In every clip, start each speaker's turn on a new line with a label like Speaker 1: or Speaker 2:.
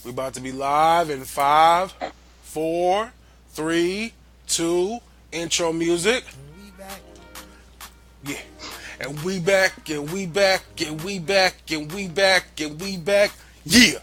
Speaker 1: We about to be live in 5, 4, 3, 2. Intro music. Yeah. And we back, and we back, and we back, and we back, and we back. Yeah.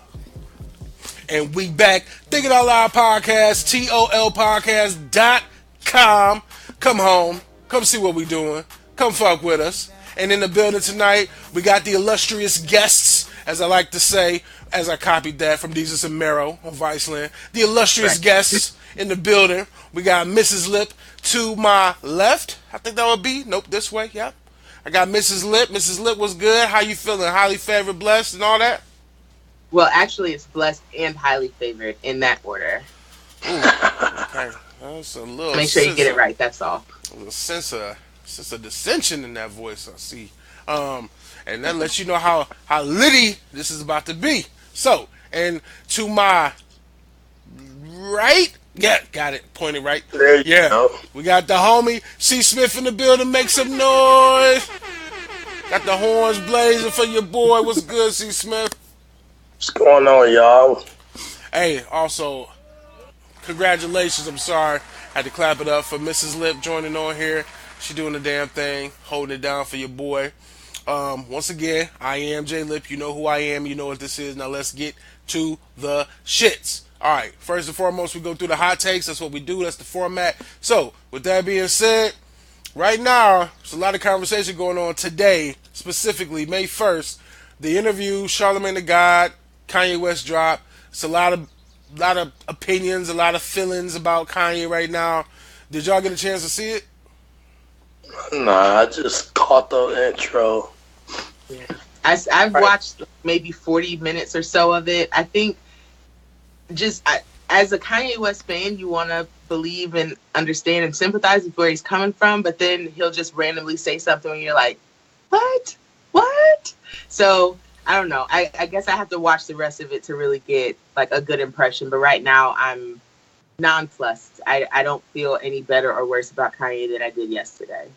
Speaker 1: And we back. Think It Out Loud Podcast, TOLPcast.com. Come home. Come see what we doing. Come fuck with us. And in the building tonight, we got the illustrious guests, as I like to say, as I copied that from Jesus and Mero of Viceland. The illustrious guests in the building. We got Mrs.Lip to my left. I think that would be. Nope, this way. Yep. I got Mrs.Lip. Mrs.Lip was good. How you feeling? Highly favored, blessed, and all that?
Speaker 2: Well, actually, it's blessed and highly favored in that order.
Speaker 1: Ooh, okay. That's a little.
Speaker 2: Make sure you get it right. That's all.
Speaker 1: A little sense of dissension in that voice, I see. And that lets you know how litty this is about to be. So, and to my right, yeah, got it, pointed right.
Speaker 3: There you go.
Speaker 1: We got the homie TheyCSmith in the building. Make some noise. Got the horns blazing for your boy. What's good, TheyCSmith?
Speaker 3: What's going on, y'all?
Speaker 1: Hey, also, congratulations. I'm sorry, had to clap it up for Mrs.Lip joining on here. She doing the damn thing, holding it down for your boy. Once again, I am J-Lip. You know who I am. You know what this is. Now let's get to the shits. All right. First and foremost, we go through the hot takes. That's what we do. That's the format. So, with that being said, right now, there's a lot of conversation going on today, specifically May 1st. The interview, Charlamagne the God, Kanye West drop. It's a lot of opinions, a lot of feelings about Kanye right now. Did y'all get a chance to see it?
Speaker 3: Nah, I just caught the intro.
Speaker 2: Yeah. I've watched maybe 40 minutes or so of it. I think as a Kanye West fan, you want to believe and understand and sympathize with where he's coming from, but then he'll just randomly say something and you're like, what? So, I don't know. I guess I have to watch the rest of it to really get like a good impression, but right now I'm nonplussed. I don't feel any better or worse about Kanye than I did yesterday.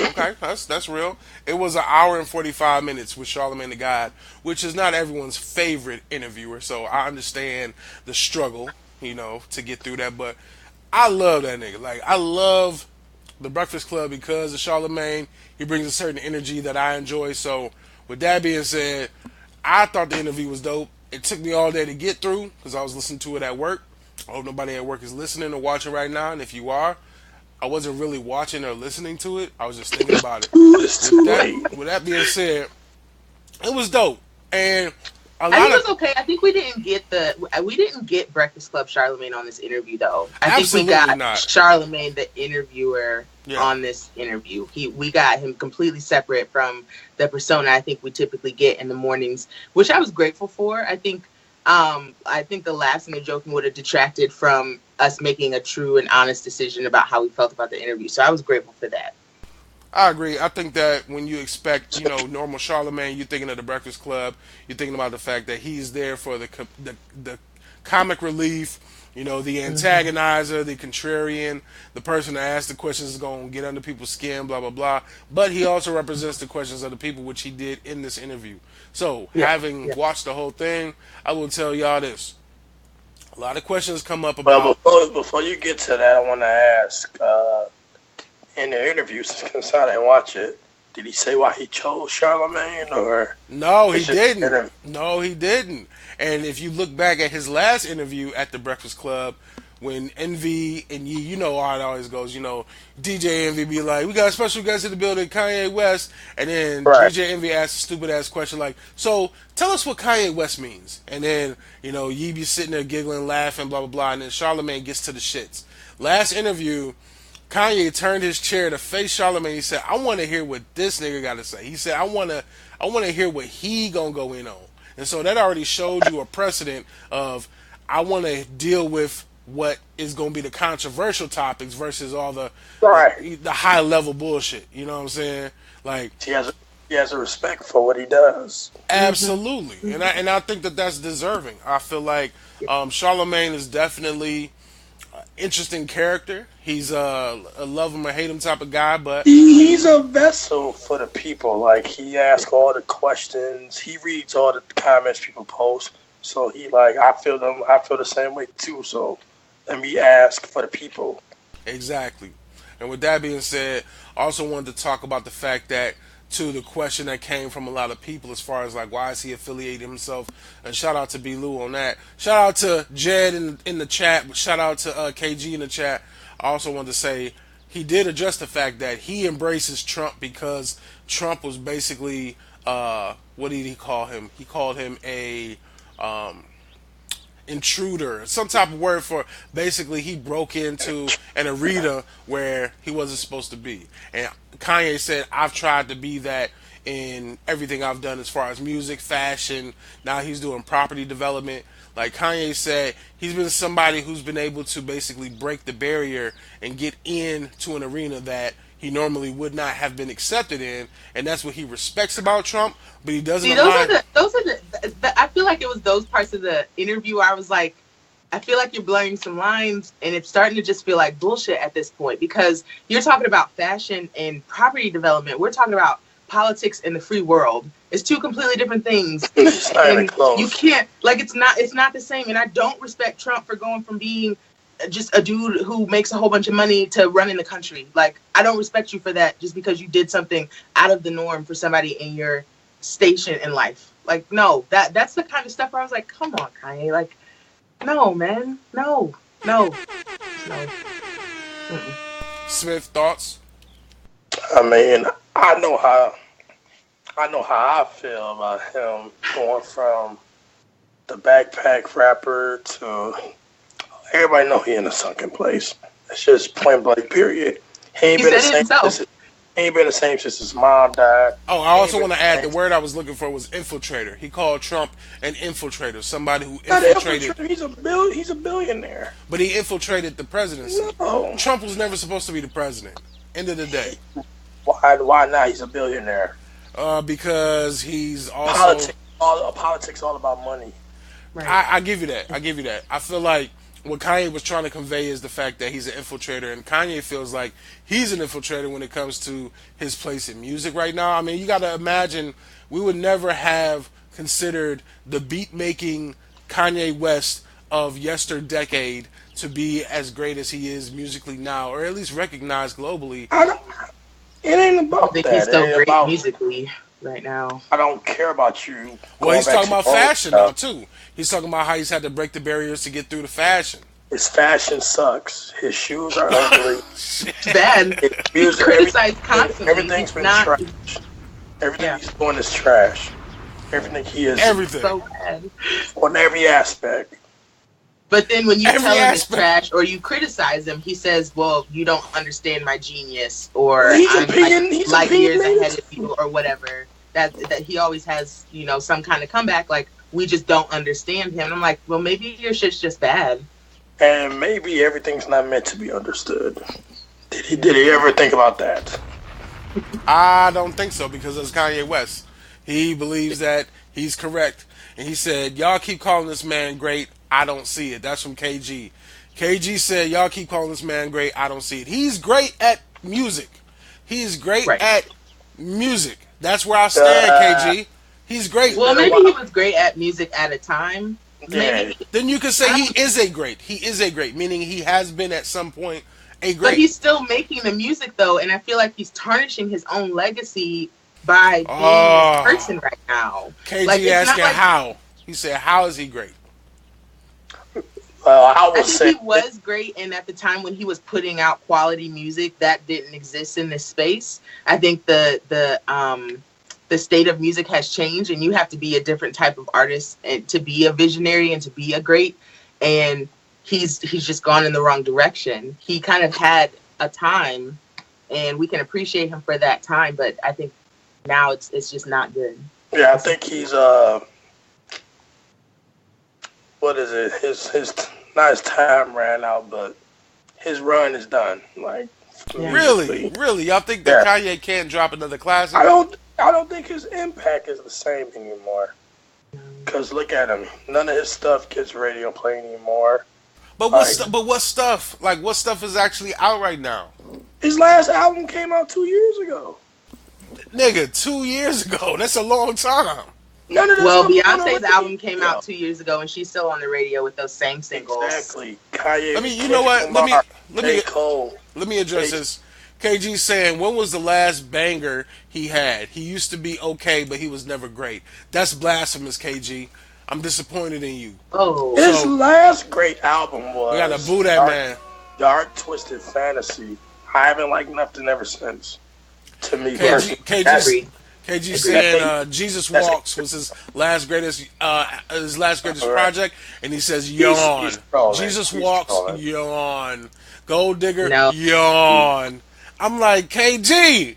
Speaker 1: Okay, that's real. It was an hour and 45 minutes with Charlamagne the God, which is not everyone's favorite interviewer, so I understand the struggle, to get through that, but I love that nigga. Like, I love the Breakfast Club because of Charlamagne. He brings a certain energy that I enjoy, so with that being said, I thought the interview was dope. It took me all day to get through because I was listening to it at work. I hope nobody at work is listening or watching right now, and if you are, I wasn't really watching or listening to it. I was just thinking about it. With that being said, it was dope, and I think it was
Speaker 2: okay. I think we didn't get Breakfast Club Charlamagne on this interview though. I think we got Charlamagne the interviewer on this interview. We got him completely separate from the persona I think we typically get in the mornings, which I was grateful for. I think the laughing and joking would have detracted from us making a true and honest decision about how we felt about the interview. So I was grateful for that.
Speaker 1: I agree. I think that when you expect, normal Charlamagne, you're thinking of the Breakfast Club. You're thinking about the fact that he's there for the comic relief, the antagonizer, the contrarian, the person that asks the questions is going to get under people's skin, blah, blah, blah. But he also represents the questions of the people, which he did in this interview. So, having watched the whole thing, I will tell y'all this. A lot of questions come up about...
Speaker 3: Well, before you get to that, I want to ask, in the interview, since I didn't watch it, did he say why he chose Charlamagne, or...
Speaker 1: No, he didn't. No, he didn't. And if you look back at his last interview at the Breakfast Club, when Envy and you know how it always goes, DJ Envy be like, we got a special guest in the building, Kanye West, and then DJ Envy asks a stupid ass question like, so tell us what Kanye West means. And then, Ye be sitting there giggling, laughing, blah, blah, blah, and then Charlamagne gets to the shits. Last interview, Kanye turned his chair to face Charlamagne. He said, I want to hear what this nigga got to say. He said, I want to hear what he gonna go in on. And so that already showed you a precedent of, I want to deal with what is going to be the controversial topics versus all the high level bullshit. You know what I'm saying? Like,
Speaker 3: he has a respect for what he does.
Speaker 1: Absolutely. Mm-hmm. And I think that that's deserving. I feel like Charlamagne is definitely an interesting character. He's a love him or hate him type of guy, but
Speaker 3: he's a vessel for the people. Like, he asks all the questions, he reads all the comments people post, So he like, I feel the same way too. So let me ask for the people.
Speaker 1: Exactly. And with that being said, I also wanted to talk about the fact that, to the question that came from a lot of people as far as like why is he affiliating himself, and shout out to B. Lou on that. Shout out to Jed in the chat. Shout out to KG in the chat. I also wanted to say he did address the fact that he embraces Trump because Trump was basically what did he call him? He called him a intruder, some type of word for basically he broke into an arena where he wasn't supposed to be. And Kanye said, I've tried to be that in everything I've done as far as music, fashion. Now he's doing property development. Like Kanye said, he's been somebody who's been able to basically break the barrier and get into an arena that he normally would not have been accepted in, and that's what he respects about Trump. But he doesn't.
Speaker 2: See, those are the. I feel like it was those parts of the interview where I was like, I feel like you're blurring some lines, and it's starting to just feel like bullshit at this point, because you're talking about fashion and property development. We're talking about politics and the free world. It's two completely different things. And you can't, like, it's not the same. And I don't respect Trump for going from being just a dude who makes a whole bunch of money to running the country. Like, I don't respect you for that just because you did something out of the norm for somebody in your station in life. Like, no, that's the kind of stuff where I was like, come on, Kanye. Like, no, man. No. Mm-mm.
Speaker 1: Smith, thoughts?
Speaker 3: I mean, I know how I feel about him going from the backpack rapper to everybody know he in a sunken place. It's just plain blank period. He ain't been the same since his mom died.
Speaker 1: Oh, I also want to add the word I was looking for was infiltrator. He called Trump an infiltrator, somebody who infiltrated.
Speaker 3: He's a billionaire.
Speaker 1: But he infiltrated the presidency.
Speaker 3: No.
Speaker 1: Trump was never supposed to be the president. End of the day.
Speaker 3: Why not? He's a billionaire.
Speaker 1: Because he's also
Speaker 3: politics all about money.
Speaker 1: Right. I give you that. I feel like what Kanye was trying to convey is the fact that he's an infiltrator, and Kanye feels like he's an infiltrator when it comes to his place in music right now. I mean, you got to imagine we would never have considered the beat-making Kanye West of yesterdecade to be as great as he is musically now, or at least recognized globally.
Speaker 3: It ain't about that.
Speaker 2: He's so great musically right now.
Speaker 3: I don't care about you.
Speaker 1: Well, he's talking about fashion now, too. He's talking about how he's had to break the barriers to get through the fashion.
Speaker 3: His fashion sucks. His shoes are ugly.
Speaker 2: It's bad. He's criticized constantly.
Speaker 3: Everything's been trash. Everything he's doing is trash. Everything he is.
Speaker 1: Everything.
Speaker 2: So bad.
Speaker 3: On every aspect.
Speaker 2: But then when you tell him it's trash or you criticize him, he says, well, you don't understand my genius, or I'm light years ahead of you, or whatever. That he always has, some kind of comeback, like, we just don't understand him. And I'm like, well, maybe your shit's just bad.
Speaker 3: And maybe everything's not meant to be understood. Did he ever think about that?
Speaker 1: I don't think so, because it's Kanye West. He believes that he's correct. And he said, y'all keep calling this man great. I don't see it. That's from KG. KG said, y'all keep calling this man great. I don't see it. He's great at music. He's great at music. That's where I stand, KG. He's great.
Speaker 2: Well, maybe he was great at music at a time. Maybe.
Speaker 1: Then you could say he is a great. He is a great, meaning he has been at some point a great.
Speaker 2: But he's still making the music, though, and I feel like he's tarnishing his own legacy by being this person right now.
Speaker 1: KG asking how. He said, how is he great?
Speaker 2: I think he was great, and at the time when he was putting out quality music, that didn't exist in this space. I think the state of music has changed, and you have to be a different type of artist and to be a visionary and to be a great. And he's just gone in the wrong direction. He kind of had a time, and we can appreciate him for that time. But I think now it's just not good.
Speaker 3: Yeah, I think he's what is it? His not his time ran out, but his run is done. Like
Speaker 1: really, y'all think that Kanye can't drop another classic?
Speaker 3: I don't think his impact is the same anymore. Cause look at him, none of his stuff gets radio play anymore.
Speaker 1: But what stuff? Like what stuff is actually out right now?
Speaker 3: His last album came out 2 years ago.
Speaker 1: Nigga, 2 years ago. That's a long time.
Speaker 2: Well, Beyonce's album came out 2 years ago, and she's still on the radio with those same singles.
Speaker 3: Exactly. Kanye.
Speaker 1: I mean, you know what? Let me address this. KG's saying, when was the last banger he had? He used to be okay, but he was never great. That's blasphemous, KG. I'm disappointed in you.
Speaker 2: Oh.
Speaker 3: His last great album was...
Speaker 1: We gotta boo that man.
Speaker 3: Dark Twisted Fantasy. I haven't liked nothing ever since. To me,
Speaker 1: KG saying Jesus Walks was his last greatest project, and he says yawn. Jesus Walks, yawn. Gold Digger, yawn. I'm like, KG,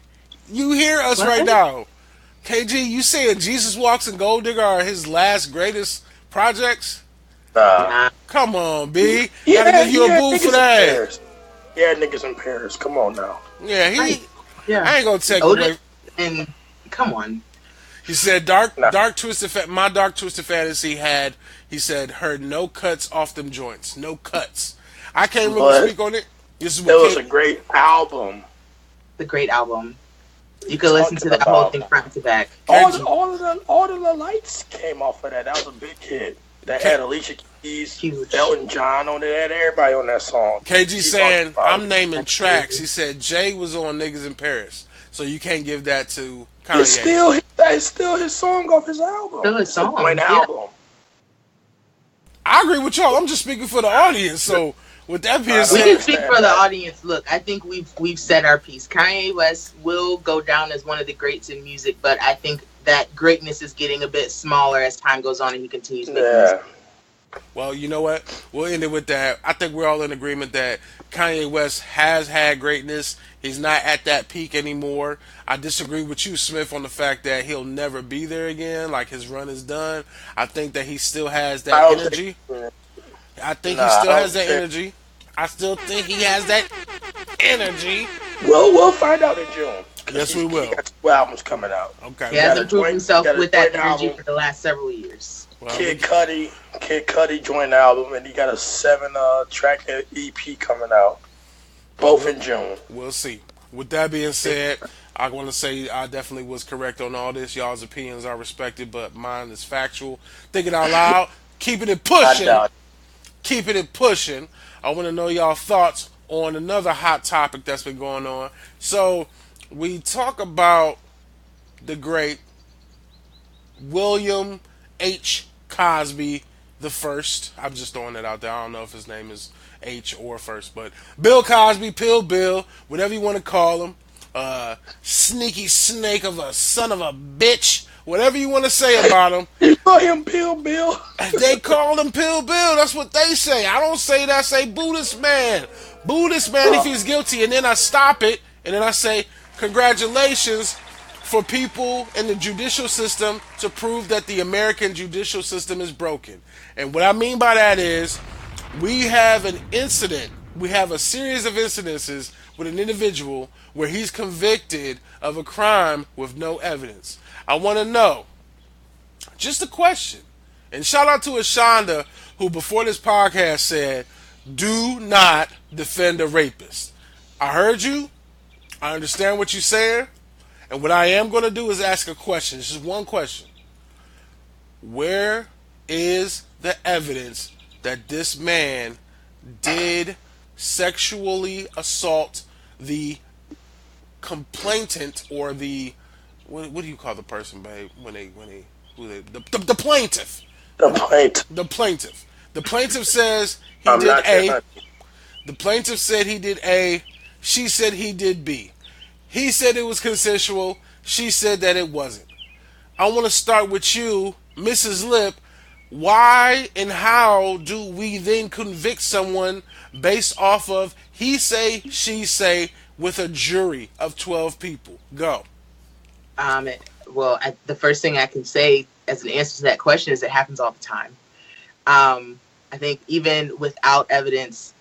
Speaker 1: you hear us right now. KG, you saying Jesus Walks and Gold Digger are his last greatest projects? Come on, B. Gotta give you a boo for that.
Speaker 3: Yeah, niggas in Paris. Come on now.
Speaker 1: Yeah, I ain't gonna take away.
Speaker 2: And come on.
Speaker 1: He said Dark Twisted Fantasy had, he said, heard no cuts off them joints. No cuts. I can't really speak on it. It
Speaker 3: was a great album.
Speaker 2: The great album. You could listen to that whole thing front to back.
Speaker 3: All of the lights came off of that. That was a big hit. That had Alicia Keys, Elton John on it. Had everybody on that song.
Speaker 1: KG saying, I'm naming tracks. He said Jay was on Niggas in Paris. So you can't give that to Kanye.
Speaker 3: It's still his song off his album.
Speaker 2: Still his song.
Speaker 3: Album.
Speaker 1: I agree with y'all. I'm just speaking for the audience. So with that being said,
Speaker 2: we can speak for the audience. Look, I think we've said our piece. Kanye West will go down as one of the greats in music, but I think that greatness is getting a bit smaller as time goes on and he continues making music.
Speaker 1: Well, you know what? We'll end it with that. I think we're all in agreement that Kanye West has had greatness. He's not at that peak anymore. I disagree with you, Smith, on the fact that he'll never be there again. Like, his run is done. I think that he still has that energy. I think he still has that energy. I still think he has that energy.
Speaker 3: We'll find out in June.
Speaker 1: Yes, we will.
Speaker 3: He got 2 albums coming out.
Speaker 1: Okay.
Speaker 2: He hasn't proved himself with that energy for the last several years.
Speaker 3: Well, Kid Cudi joined the album, and he got a 7-track EP coming out. Both in June.
Speaker 1: We'll see. With that being said, I want to say I definitely was correct on all this. Y'all's opinions are respected, but mine is factual. Thinking out loud, keeping it pushing. Keeping it pushing. I want to know y'all thoughts on another hot topic that's been going on. So, we talk about the great William H. Cosby the first. I'm just throwing it out there. I don't know if his name is H or first, but Bill Cosby, Pill Bill, whatever you want to call him, sneaky snake of a son of a bitch, whatever you want to say about him.
Speaker 3: You call him Pill Bill?
Speaker 1: They call him Pill Bill. That's what they say. I don't say that. I say Buddhist man. Buddhist man if he's guilty. And then I stop it, and then I say, congratulations for people in the judicial system to prove that the American judicial system is broken. And what I mean by that is, we have an incident, we have a series of incidences with an individual where he's convicted of a crime with no evidence. I want to know, just a question, and shout out to Ashonda, who before this podcast said, do not defend a rapist. I heard you, I understand what you're saying, and what I am going to do is ask a question, it's just one question. Where is the evidence that this man did sexually assault the complainant or the what do you call the person, babe? The plaintiff. The plaintiff. The plaintiff says he did A. The plaintiff said he did A. She said he did B. He said it was consensual. She said that it wasn't. I want to start with you, Mrs.Lip. Why and how do we then convict someone based off of he say, she say with a jury of 12 people? Go.
Speaker 2: The first thing I can say as an answer to that question is it happens all the time. I think even without evidence,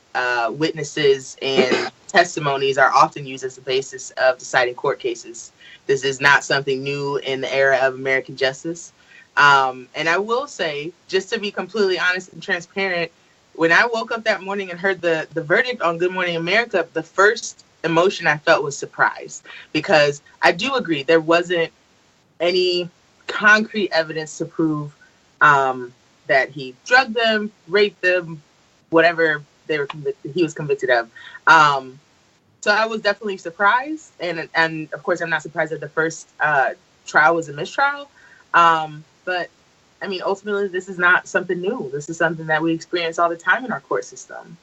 Speaker 2: witnesses and testimonies are often used as the basis of deciding court cases. This is not something new in the era of American justice. And I will say, just to be completely honest and transparent, when I woke up that morning and heard the verdict on Good Morning America, the first emotion I felt was surprise. Because I do agree, there wasn't any concrete evidence to prove that he drugged them, raped them, whatever he was convicted of. So I was definitely surprised, and of course I'm not surprised that the first trial was a mistrial. But I mean, ultimately, this is not something new. This is something that we experience all the time in our court system.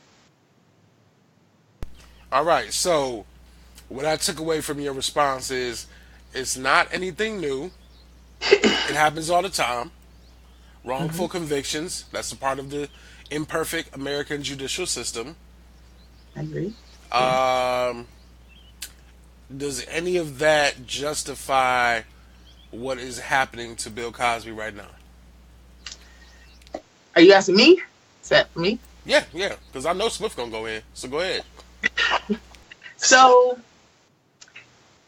Speaker 1: All right. So what I took away from your response is it's not anything new. It happens all the time. Wrongful convictions. That's a part of the imperfect American judicial system.
Speaker 2: I agree.
Speaker 1: Does any of that justify what is happening to Bill Cosby right now?
Speaker 2: Are you asking me? Is that for me?
Speaker 1: Yeah, because I know Smith gonna go in. So go ahead.
Speaker 2: So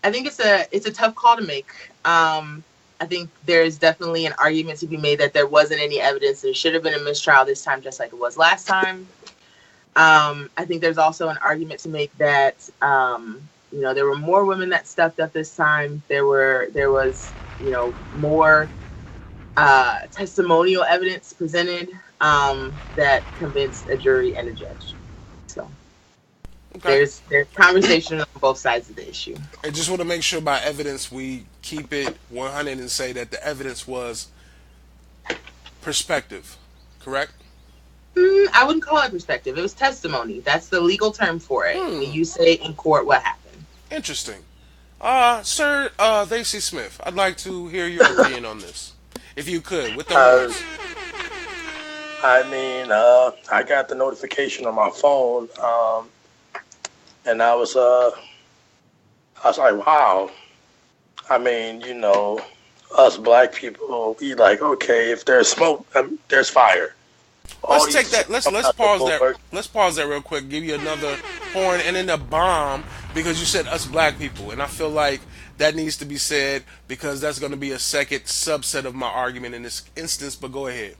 Speaker 2: I think it's a tough call to make. I think there's definitely an argument to be made that there wasn't any evidence. There should have been a mistrial this time, just like it was last time. I think there's also an argument to make that there were more women that stepped up this time. There was more testimonial evidence presented that convinced a jury and a judge. So there's conversation on both sides of the issue.
Speaker 1: I just want to make sure by evidence we keep it 100 and say that the evidence was perspective, correct?
Speaker 2: I wouldn't call it perspective. It was testimony. That's the legal term for it. When you say in court what happened.
Speaker 1: Interesting. Sir, TheyCSmith, I'd like to hear your opinion on this. If you could, with the words.
Speaker 3: I mean, I got the notification on my phone, and I was like, wow. I mean, us black people, we like, okay, if there's smoke, there's fire.
Speaker 1: Let's take that. Let's pause there. Let's pause there real quick. Give you another horn and then a bomb because you said us black people, and I feel like that needs to be said because that's going to be a second subset of my argument in this instance. But go ahead.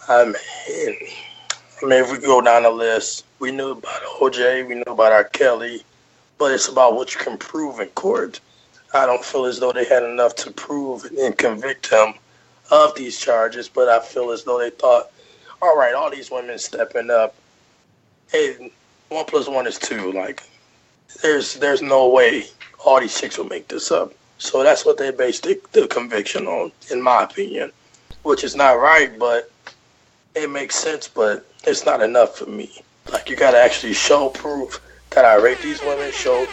Speaker 3: I mean, if we go down the list, we knew about OJ, we knew about R. Kelly, but it's about what you can prove in court. I don't feel as though they had enough to prove and convict him of these charges, but I feel as though they thought, all right, all these women stepping up, hey, 1 + 1 is 2. Like, there's no way all these chicks will make this up. So that's what they based the conviction on, in my opinion, which is not right, but it makes sense, but it's not enough for me. Like, you got to actually show proof that I raped these women, show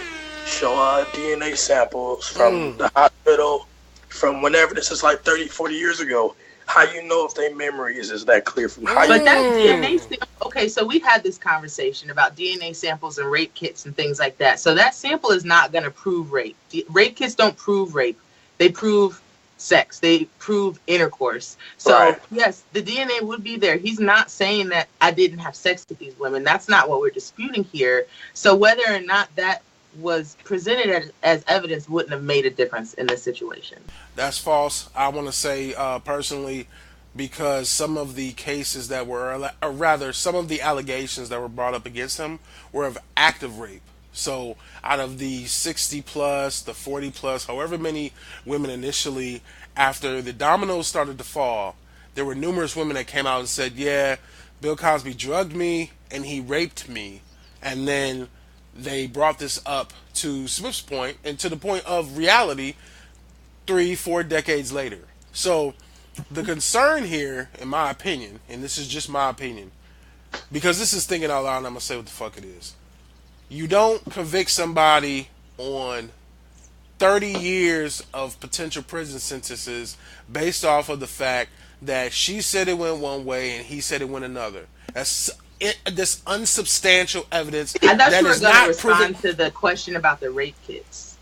Speaker 3: DNA samples from the hospital, from whenever. This is like 30, 40 years ago. How you know if their memory is that clear from how
Speaker 2: But that DNA sample, okay, so we've had this conversation about DNA samples and rape kits and things like that. So that sample is not going to prove rape. Rape kits don't prove rape. They prove sex. They prove intercourse. So, yes, the DNA would be there. He's not saying that I didn't have sex with these women. That's not what we're disputing here. So whether or not that was presented as evidence wouldn't have made a difference in this situation.
Speaker 1: That's false. I want to say personally, because some of the cases that were, or rather, some of the allegations that were brought up against him were of active rape. So out of the 60 plus, the 40 plus, however many women initially, after the dominoes started to fall, there were numerous women that came out and said, yeah, Bill Cosby drugged me and he raped me. And then they brought this up to Smith's point and to the point of reality 3-4 decades later. So the concern here, in my opinion, and this is just my opinion, because this is thinking out loud and I'm going to say what the fuck it is. You don't convict somebody on 30 years of potential prison sentences based off of the fact that she said it went one way and he said it went another. That's this unsubstantial evidence that is not proven.
Speaker 2: To the question about the rape kits.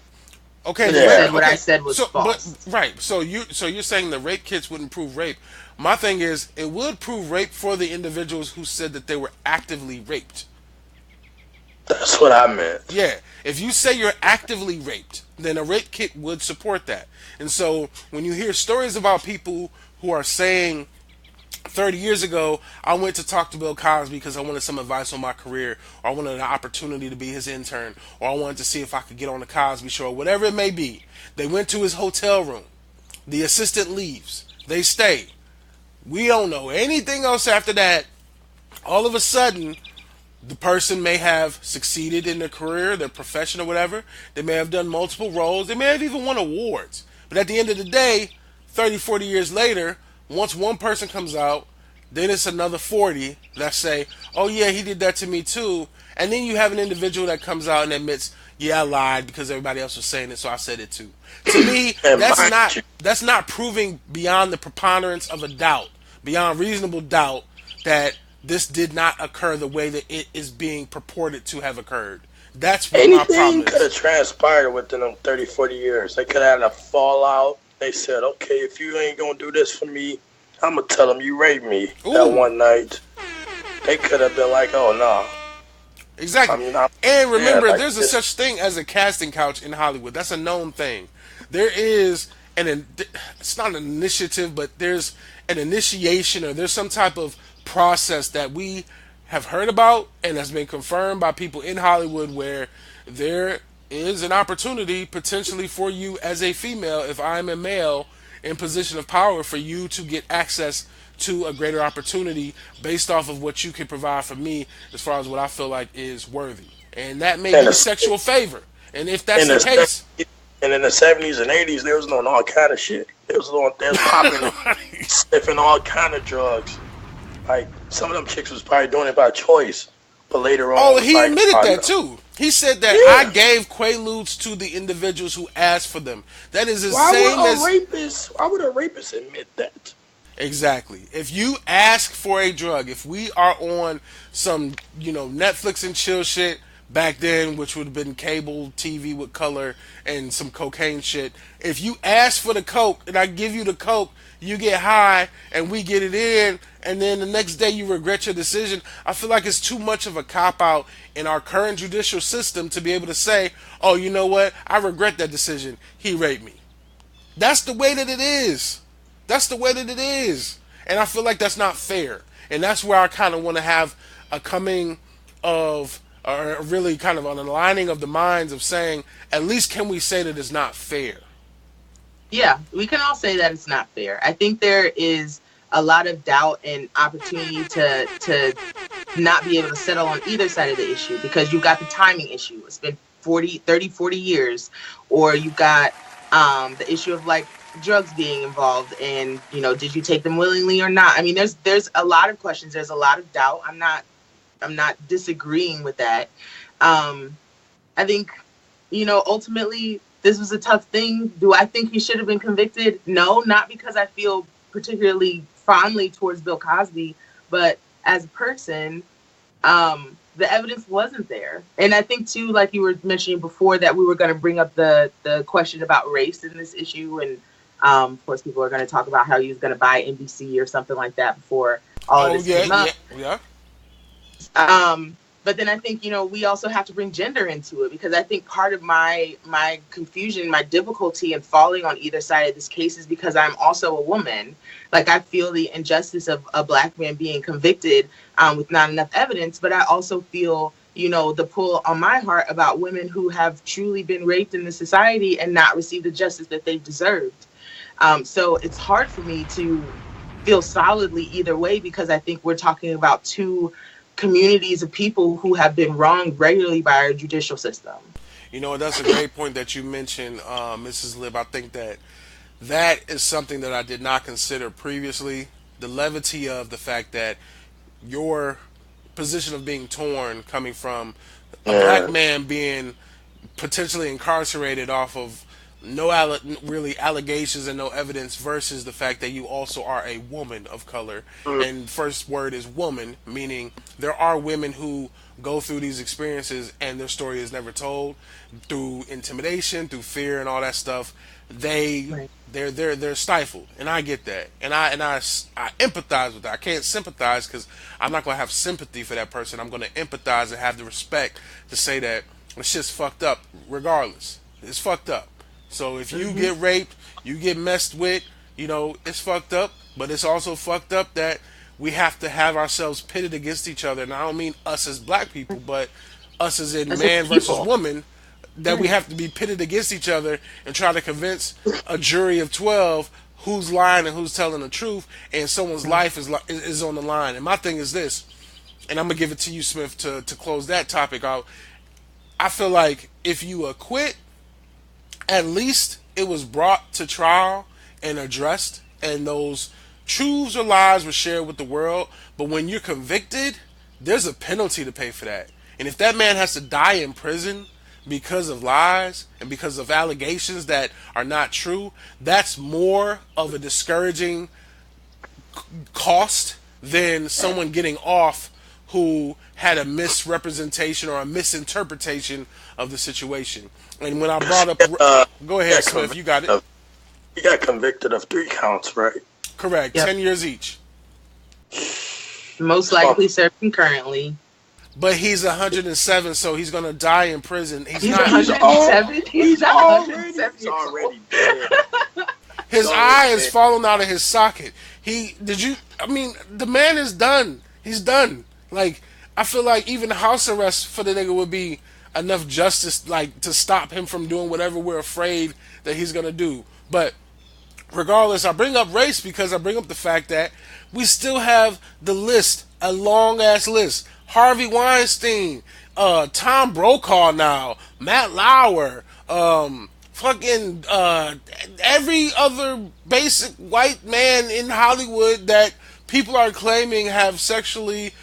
Speaker 1: Okay,
Speaker 2: what I said was false.
Speaker 1: But, right. So you're saying the rape kits wouldn't prove rape. My thing is, it would prove rape for the individuals who said that they were actively raped.
Speaker 3: That's what I meant.
Speaker 1: Yeah. If you say you're actively raped, then a rape kit would support that. And so when you hear stories about people who are saying 30 years ago, I went to talk to Bill Cosby because I wanted some advice on my career, or I wanted an opportunity to be his intern, or I wanted to see if I could get on the Cosby show, or whatever it may be. They went to his hotel room. The assistant leaves. They stay. We don't know anything else after that. All of a sudden, the person may have succeeded in their career, their profession, or whatever. They may have done multiple roles. They may have even won awards. But at the end of the day, 30, 40 years later, once one person comes out, then it's another 40 that say, oh yeah, he did that to me too. And then you have an individual that comes out and admits, yeah, I lied because everybody else was saying it, so I said it too. To me, that's not proving beyond the preponderance of a doubt, beyond reasonable doubt, that this did not occur the way that it is being purported to have occurred. That's what my problem is.
Speaker 3: Anything could have transpired within them 30, 40 years. They could have had a fallout. They said, okay, if you ain't going to do this for me, I'm going to tell them you raped me that one night. They could have been like, oh, no.
Speaker 1: Exactly. And remember, there's a such thing as a casting couch in Hollywood. That's a known thing. There is it's not an initiative, but there's an initiation, or there's some type of process that we have heard about and has been confirmed by people in Hollywood, where there is an opportunity potentially for you as a female, if I'm a male in position of power, for you to get access to a greater opportunity based off of what you can provide for me as far as what I feel like is worthy. And that may be a sexual favor. And if that's the case...
Speaker 3: And in the 70s and 80s, they was doing all kind of shit. They was popping and sniffing all kind of drugs. Like, some of them chicks was probably doing it by choice. But later on...
Speaker 1: Oh, he admitted that, too. He said that I gave Quaaludes to the individuals who asked for them. That is the same as...
Speaker 3: Why would a rapist admit that?
Speaker 1: Exactly. If you ask for a drug, if we are on some, Netflix and chill shit back then, which would have been cable TV with color and some cocaine shit, if you ask for the coke and I give you the coke, you get high and we get it in, and then the next day you regret your decision, I feel like it's too much of a cop-out in our current judicial system to be able to say, oh, you know what, I regret that decision, he raped me. That's the way that it is. That's the way that it is. And I feel like that's not fair. And that's where I kind of want to have a coming of, or really kind of an aligning of the minds of saying, at least can we say that it's not fair?
Speaker 2: Yeah, we can all say that it's not fair. I think there is a lot of doubt and opportunity to not be able to settle on either side of the issue, because you've got the timing issue. It's been 30, 40 years. Or you've got the issue of like drugs being involved, and did you take them willingly or not? I mean, there's a lot of questions. There's a lot of doubt. I'm not disagreeing with that. I think ultimately this was a tough thing. Do I think he should have been convicted? No, not because I feel particularly fondly towards Bill Cosby, but as a person, the evidence wasn't there. And I think too, like you were mentioning before, that we were going to bring up the question about race in this issue, and of course, people are going to talk about how he was going to buy NBC or something like that before all of this came up.
Speaker 1: Yeah.
Speaker 2: But then I think, we also have to bring gender into it, because I think part of my confusion, my difficulty in falling on either side of this case is because I'm also a woman. Like, I feel the injustice of a Black man being convicted with not enough evidence, but I also feel, the pull on my heart about women who have truly been raped in this society and not received the justice that they deserved. So it's hard for me to feel solidly either way, because I think we're talking about two communities of people who have been wronged regularly by our judicial system.
Speaker 1: That's a great point that you mentioned, Mrs.Lip. I think that is something that I did not consider previously. The levity of the fact that your position of being torn coming from a Black man being potentially incarcerated off of no really allegations and no evidence, versus the fact that you also are a woman of color. And first word is woman, meaning there are women who go through these experiences and their story is never told, through intimidation, through fear, and all that stuff. They're stifled, and I get that, and I empathize with that. I can't sympathize, because I'm not gonna have sympathy for that person. I'm gonna empathize and have the respect to say that it's just fucked up. Regardless, it's fucked up. So if you get raped, you get messed with, it's fucked up. But it's also fucked up that we have to have ourselves pitted against each other. And I don't mean us as Black people, but us as in man versus woman, that we have to be pitted against each other and try to convince a jury of 12 who's lying and who's telling the truth, and someone's life is on the line. And my thing is this, and I'm going to give it to you, Smith, to close that topic out. I feel like if you acquit, at least it was brought to trial and addressed, and those truths or lies were shared with the world. But when you're convicted, there's a penalty to pay for that. And if that man has to die in prison because of lies and because of allegations that are not true, that's more of a discouraging cost than someone getting off who had a misrepresentation or a misinterpretation of the situation. And when I brought up... go ahead, Smith, you got it.
Speaker 3: He got convicted of 3 counts, right?
Speaker 1: Correct, yep. 10 years each.
Speaker 2: Most likely served concurrently.
Speaker 1: But he's 107, so he's going to die in prison.
Speaker 2: He's not 107? He's
Speaker 3: already dead.
Speaker 1: His eye is falling out of his socket. The man is done. He's done. Like, I feel like even house arrest for the nigga would be enough justice, like, to stop him from doing whatever we're afraid that he's going to do. But regardless, I bring up race because I bring up the fact that we still have the list, a long-ass list. Harvey Weinstein, Tom Brokaw now, Matt Lauer, every other basic white man in Hollywood that people are claiming have sexually,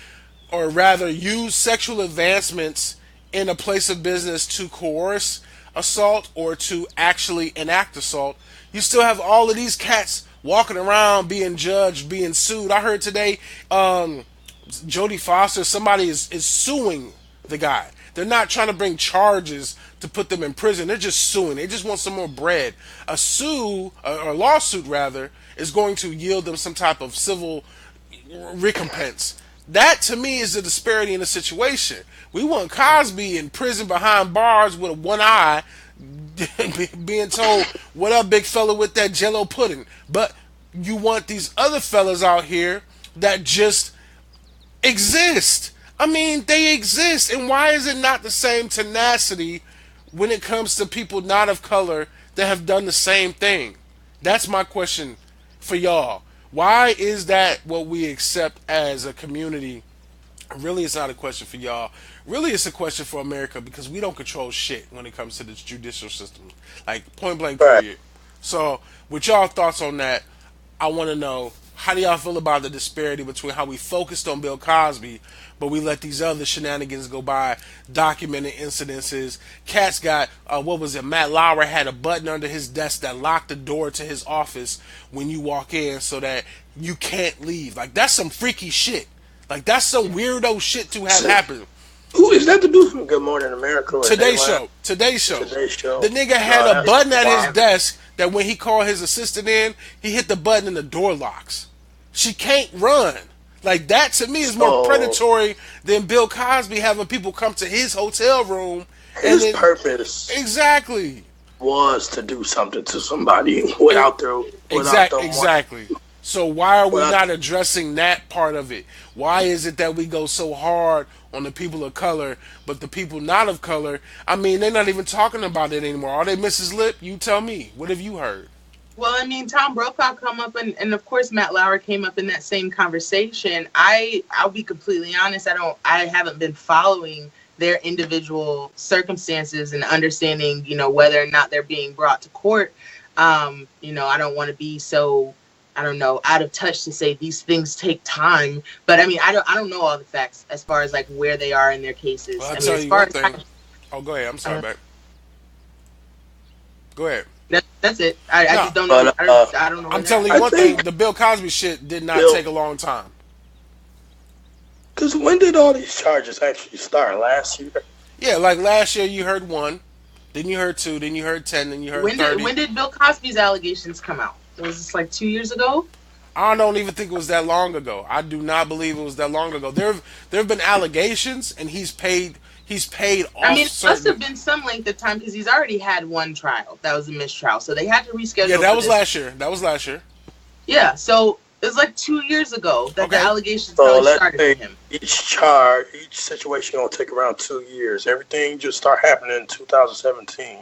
Speaker 1: or rather used sexual advancements in a place of business to coerce assault or to actually enact assault. You still have all of these cats walking around being judged, being sued. I heard today, Jodie Foster, somebody is suing the guy. They're not trying to bring charges to put them in prison. They're just suing. They just want some more bread. A lawsuit rather, is going to yield them some type of civil recompense. That, to me, is the disparity in the situation. We want Cosby in prison behind bars with one eye being told, what up, big fella with that Jell-O pudding? But you want these other fellas out here that just exist. I mean, they exist. And why is it not the same tenacity when it comes to people not of color that have done the same thing? That's my question for y'all. Why is that what we accept as a community? Really, it's not a question for y'all. Really, it's a question for America, because we don't control shit when it comes to this judicial system. Like, point blank period. So, with y'all thoughts on that, I want to know, how do y'all feel about the disparity between how we focused on Bill Cosby, but we let these other shenanigans go by, documented incidences? Cats got, Matt Lauer had a button under his desk that locked the door to his office when you walk in so that you can't leave. Like, that's some freaky shit. Like, that's some weirdo shit to have happen.
Speaker 3: Who is that the dude from Good Morning America?
Speaker 1: Today Show. The nigga had a button at his desk that when he called his assistant in, he hit the button and the door locks. She can't run. Like, that to me is more predatory than Bill Cosby having people come to his hotel room.
Speaker 3: His purpose
Speaker 1: exactly
Speaker 3: was to do something to somebody without their
Speaker 1: exactly. So why are we not addressing that part of it? Why is it that we go so hard on the people of color, but the people not of color, I mean, they're not even talking about it anymore? Are they, Mrs.Lip? You tell me. What have you heard?
Speaker 2: Well, I mean, Tom Brokaw come up, and of course Matt Lauer came up in that same conversation. I'll be completely honest. I haven't been following their individual circumstances and understanding, whether or not they're being brought to court. I don't want to be so, out of touch to say these things take time. But I mean, I don't know all the facts as far as like where they are in their cases.
Speaker 1: Well, I'll tell you one thing. Go ahead. I'm sorry, babe. Go ahead.
Speaker 2: That's it. I just don't know. I don't know.
Speaker 1: I'm telling you one thing. The Bill Cosby shit did not take a long time.
Speaker 3: Because when did all these charges actually start? Last year?
Speaker 1: Yeah, like last year you heard 1, then you heard 2, then you heard 10, then you heard 30.
Speaker 2: When did Bill Cosby's allegations come out? Was this like 2 years ago?
Speaker 1: I don't even think it was that long ago. I do not believe it was that long ago. There have been allegations, and he's paid off.
Speaker 2: I mean, it must have been some length of time, because he's already had one trial. That was a mistrial. So they had to reschedule.
Speaker 1: Yeah, that was last year. Yeah,
Speaker 2: so It was like 2 years ago that the allegations started for him.
Speaker 3: Each situation gonna take around 2 years. Everything just start happening in 2017.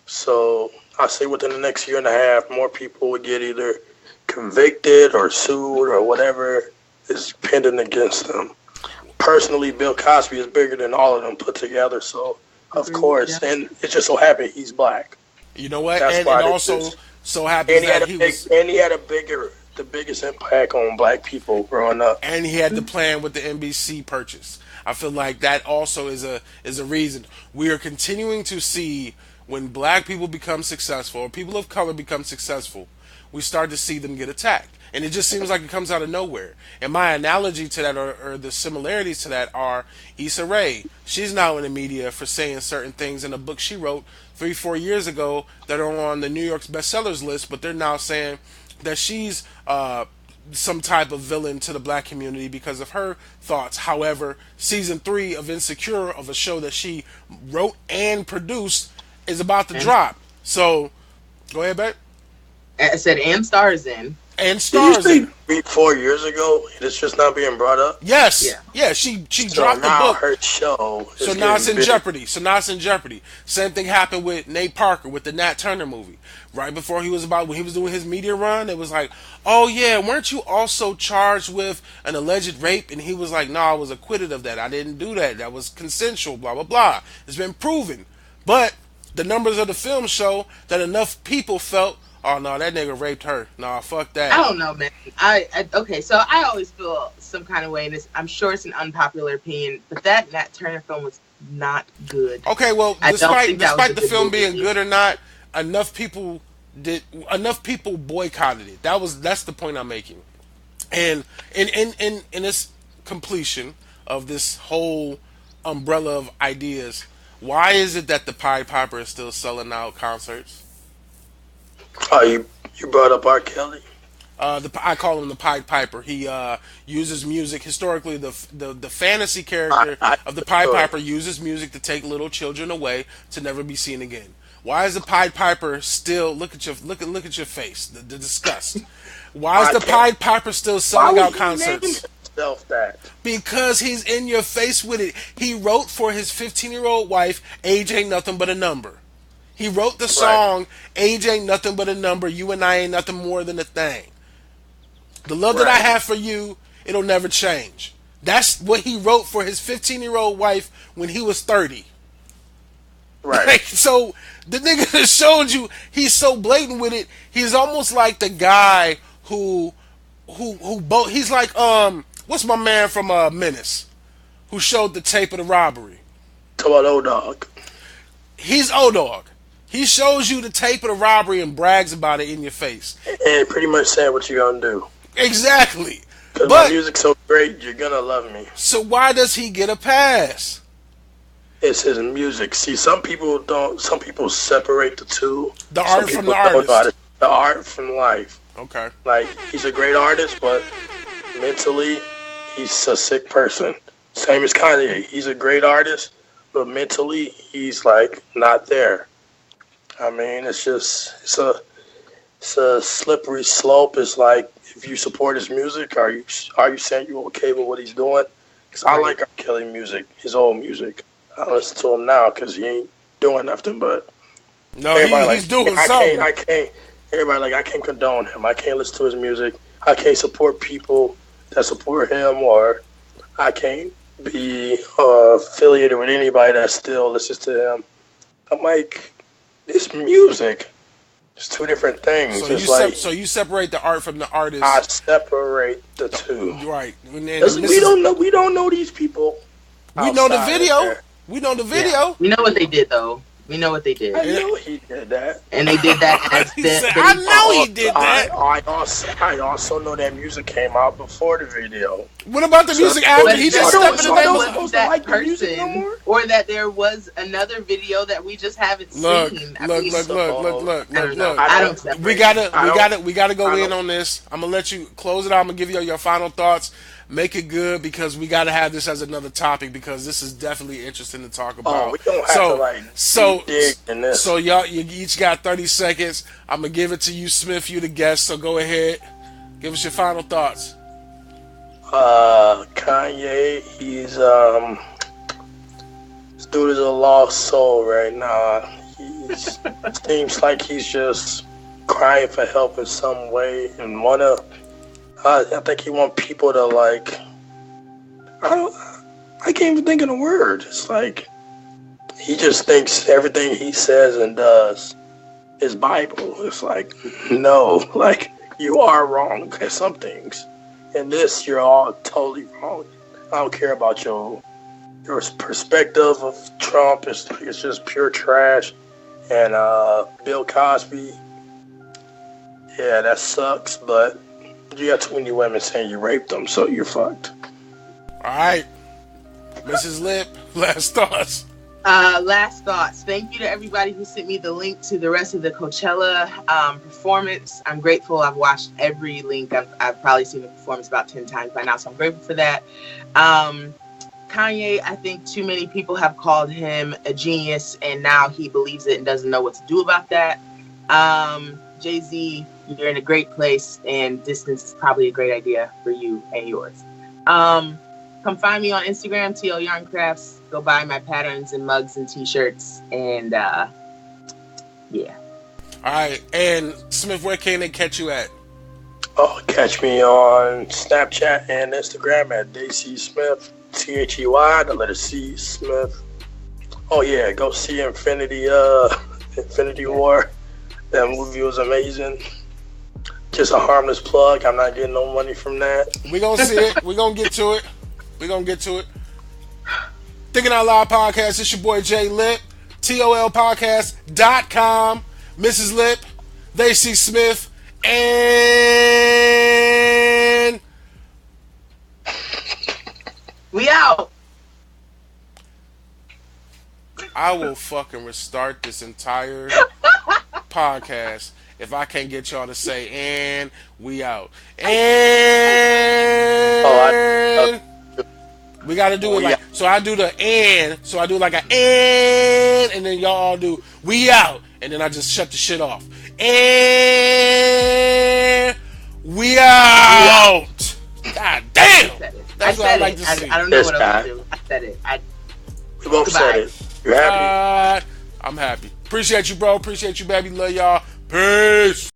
Speaker 3: So I say within the next year and a half, more people would get either convicted or sued or whatever is pending against them. Personally, Bill Cosby is bigger than all of them put together. So of course, and it just so happened he's black.
Speaker 1: You know what? That's and it also so happens that he
Speaker 3: had the biggest impact on black people growing up.
Speaker 1: And he had the plan with the NBC purchase. I feel like that also is a reason. We are continuing to see when black people become successful or people of color become successful, we start to see them get attacked. And it just seems like it comes out of nowhere. And my analogy to that, or the similarities to that, are Issa Rae. She's now in the media for saying certain things in a book she wrote 3-4 years ago that are on the New York's bestsellers list, but they're now saying that she's some type of villain to the black community because of her thoughts. However, season 3 of Insecure, of a show that she wrote and produced, is about to drop. So, go ahead, babe.
Speaker 2: I said, and stars in.
Speaker 1: And stars in.
Speaker 3: 4 years ago, it's just not being brought up.
Speaker 1: Yes, yeah. She dropped the book.
Speaker 3: Her show.
Speaker 1: So now it's in jeopardy. Same thing happened with Nate Parker with the Nat Turner movie. Right before when he was doing his media run, it was like, oh yeah, weren't you also charged with an alleged rape? And he was like, no, I was acquitted of that. I didn't do that. That was consensual. Blah blah blah. It's been proven, but the numbers of the film show that enough people felt, oh no, that nigga raped her. Nah, fuck that.
Speaker 2: I don't know, man. Okay, so I always feel some kind of way, and I'm sure it's an unpopular opinion, but that Nat Turner film was not good.
Speaker 1: Okay, well, despite the film being good or not, enough people boycotted it. That's the point I'm making. And in this completion of this whole umbrella of ideas, why is it that the Pied Piper is still selling out concerts?
Speaker 3: Oh, you brought up R. Kelly?
Speaker 1: I call him the Pied Piper. He uses music. Historically, the fantasy character of the Pied Piper uses music to take little children away to never be seen again. Why is the Pied Piper still? Look at your face. The disgust. Why is the Pied Piper still selling out concerts?
Speaker 3: That?
Speaker 1: Because he's in your face with it. He wrote for his 15-year-old wife, "Age Ain't Nothing But a Number." He wrote the song, "Age Ain't Nothing But a Number, You and I Ain't Nothing More Than a Thing. The love that I have for you, it'll never change." That's what he wrote for his 15-year-old wife when he was 30.
Speaker 3: Right.
Speaker 1: Like, so the nigga that showed you, he's so blatant with it. He's almost like the guy who he's like, what's my man from Menace, who showed the tape of the robbery?
Speaker 3: Talk about O-Dog.
Speaker 1: He's O-Dog. He shows you the tape of the robbery and brags about it in your face.
Speaker 3: And pretty much said what you're going to do.
Speaker 1: Exactly.
Speaker 3: Because my music's so great, you're going to love me.
Speaker 1: So why does he get a pass?
Speaker 3: It's his music. See, some people separate the two.
Speaker 1: The art from the artist.
Speaker 3: The art from life.
Speaker 1: Okay.
Speaker 3: Like, he's a great artist, but mentally, he's a sick person. Same as Kanye. He's a great artist, but mentally, he's like not there. I mean, it's a slippery slope. It's like, if you support his music, are you saying you're okay with what he's doing? Because I like R. Kelly music, his old music. I listen to him now because he ain't doing nothing. But
Speaker 1: no, he's doing something.
Speaker 3: I can't. Everybody I can't condone him. I can't listen to his music. I can't support people that support him, or I can't be affiliated with anybody that still listens to him. I'm like, it's music. It's two different things.
Speaker 1: So you separate the art from the artist.
Speaker 3: I separate the two.
Speaker 1: Right.
Speaker 3: We don't know these people.
Speaker 1: We know the video. We know the video.
Speaker 2: Yeah. We know what they did, though. We know what they did.
Speaker 3: I know he did that.
Speaker 2: And they did that as
Speaker 1: I know he did that.
Speaker 3: I also know that music came out before the video.
Speaker 1: What about the music after? He just stepped in the name
Speaker 2: of that person, or that there was another video that we just haven't seen.
Speaker 1: Look.
Speaker 2: I don't.
Speaker 1: We gotta go in on this. I'm gonna let you close it out. I'm gonna give you your final thoughts. Make it good, because we got to have this as another topic, because this is definitely interesting to talk about.
Speaker 3: We don't have to dig in this.
Speaker 1: So y'all, you each got 30 seconds. I'm gonna give it to you, Smith. You the guest, so go ahead. Give us your final thoughts.
Speaker 3: Kanye, he's this dude is a lost soul right now. He's seems like he's just crying for help in some way, and I think he want people to like. I can't even think of the word. It's like he just thinks everything he says and does is Bible. It's like, no, like you are wrong at some things. In this, you're all totally wrong. I don't care about your perspective of Trump. It's just pure trash. And Bill Cosby, yeah, that sucks. But you got too many women saying you raped them, so you're fucked.
Speaker 1: All right, Mrs.Lip, last thoughts.
Speaker 2: Last thoughts. Thank you to everybody who sent me the link to the rest of the Coachella performance. I'm grateful. I've watched every link. I've probably seen the performance about 10 times by now, so I'm grateful for that. Kanye, I think too many people have called him a genius, and now he believes it and doesn't know what to do about that. Jay-Z, you're in a great place, and distance is probably a great idea for you and yours. Come find me on Instagram, TL Yarn Crafts. Go buy my patterns and mugs and t-shirts. And, yeah.
Speaker 1: All right. And, Smith, where can they catch you at?
Speaker 3: Oh, catch me on Snapchat and Instagram at TheyCSmith, THEY, the letter C, Smith. Oh, yeah. Go see Infinity War. That movie was amazing. Just a harmless plug. I'm not getting no money from that.
Speaker 1: We're going to see it. We're going to get to it. We're going to get to it. Thinking Out Loud Podcast. It's your boy Jay Lip. TOLPcast.com. Mrs.Lip. TheyCSmith. And...
Speaker 2: we out.
Speaker 1: I will fucking restart this entire podcast if I can't get y'all to say, and we out. And... we gotta do it like, so I do the and, so I do like an and then y'all all do we out, and then I just shut the shit off. And we out. God damn. That's what I like to see.
Speaker 2: I don't know what else to do. I said it.
Speaker 3: We both said it. You happy?
Speaker 1: I'm happy. Appreciate you, bro. Appreciate you, baby. Love y'all. Peace.